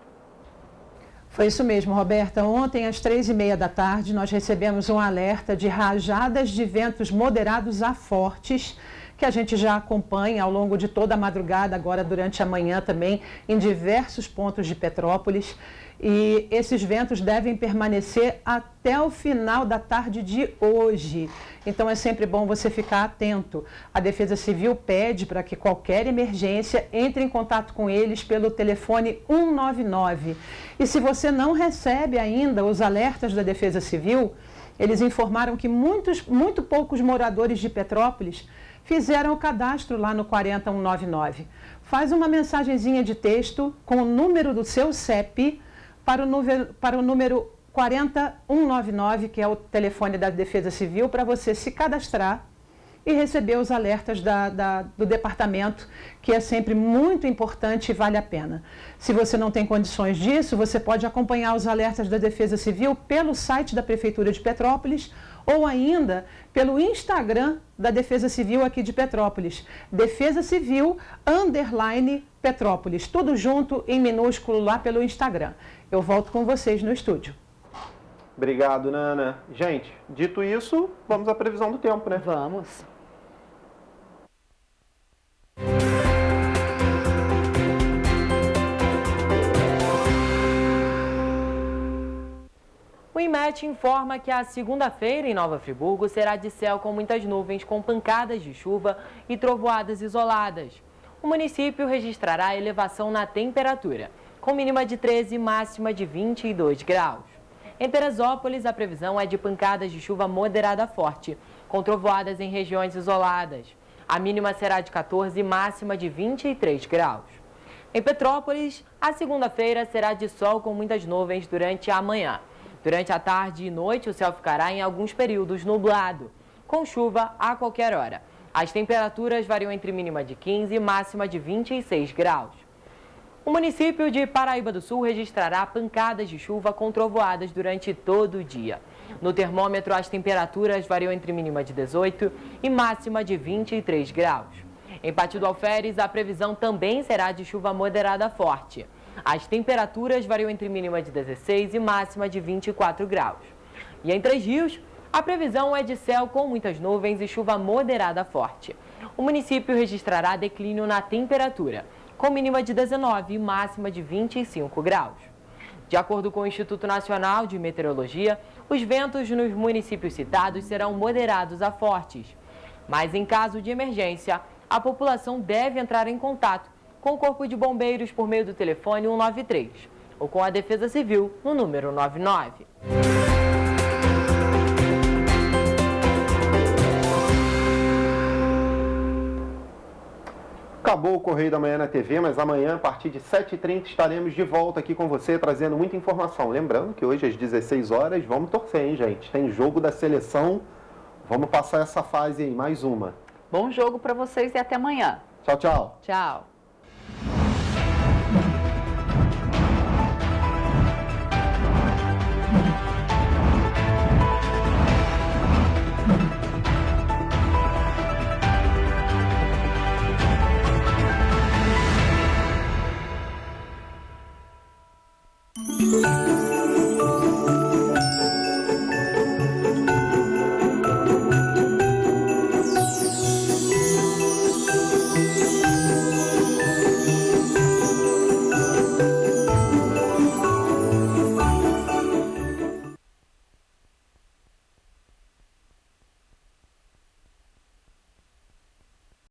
Foi isso mesmo, Roberta. Ontem, às 3h30 da tarde, nós recebemos um alerta de rajadas de ventos moderados a fortes, que a gente já acompanha ao longo de toda a madrugada, agora durante a manhã também, em diversos pontos de Petrópolis. E esses ventos devem permanecer até o final da tarde de hoje. Então é sempre bom você ficar atento. A Defesa Civil pede para que qualquer emergência entre em contato com eles pelo telefone 199. E se você não recebe ainda os alertas da Defesa Civil, eles informaram que muito poucos moradores de Petrópolis fizeram o cadastro lá no 40199. Faz uma mensagenzinha de texto com o número do seu CEP para o número 40199, que é o telefone da Defesa Civil, para você se cadastrar e receber os alertas do departamento, que é sempre muito importante e vale a pena. Se você não tem condições disso, você pode acompanhar os alertas da Defesa Civil pelo site da Prefeitura de Petrópolis ou ainda pelo Instagram da Defesa Civil aqui de Petrópolis, Defesa Civil _Petrópolis, tudo junto em minúsculo lá pelo Instagram. Eu volto com vocês no estúdio. Obrigado, Nana. Gente, dito isso, vamos à previsão do tempo, né? Vamos. IMET informa que a segunda-feira em Nova Friburgo será de céu com muitas nuvens, com pancadas de chuva e trovoadas isoladas. O município registrará elevação na temperatura, com mínima de 13 e máxima de 22 graus. Em Teresópolis, a previsão é de pancadas de chuva moderada a forte, com trovoadas em regiões isoladas. A mínima será de 14 e máxima de 23 graus. Em Petrópolis, a segunda-feira será de sol com muitas nuvens durante a manhã. Durante a tarde e noite, o céu ficará em alguns períodos nublado, com chuva a qualquer hora. As temperaturas variam entre mínima de 15 e máxima de 26 graus. O município de Paraíba do Sul registrará pancadas de chuva com trovoadas durante todo o dia. No termômetro, as temperaturas variam entre mínima de 18 e máxima de 23 graus. Em Pati do Alferes, a previsão também será de chuva moderada forte. As temperaturas variam entre mínima de 16 e máxima de 24 graus. E em Três Rios, a previsão é de céu com muitas nuvens e chuva moderada forte. O município registrará declínio na temperatura, com mínima de 19 e máxima de 25 graus. De acordo com o Instituto Nacional de Meteorologia, os ventos nos municípios citados serão moderados a fortes. Mas em caso de emergência, a população deve entrar em contato com o Corpo de Bombeiros por meio do telefone 193 ou com a Defesa Civil no número 99. Acabou o Correio da Manhã na TV, mas amanhã, a partir de 7h30, estaremos de volta aqui com você, trazendo muita informação. Lembrando que hoje, às 16 horas, vamos torcer, hein, gente? Tem jogo da seleção, vamos passar essa fase aí, mais uma. Bom jogo para vocês e até amanhã. Tchau, tchau. Tchau.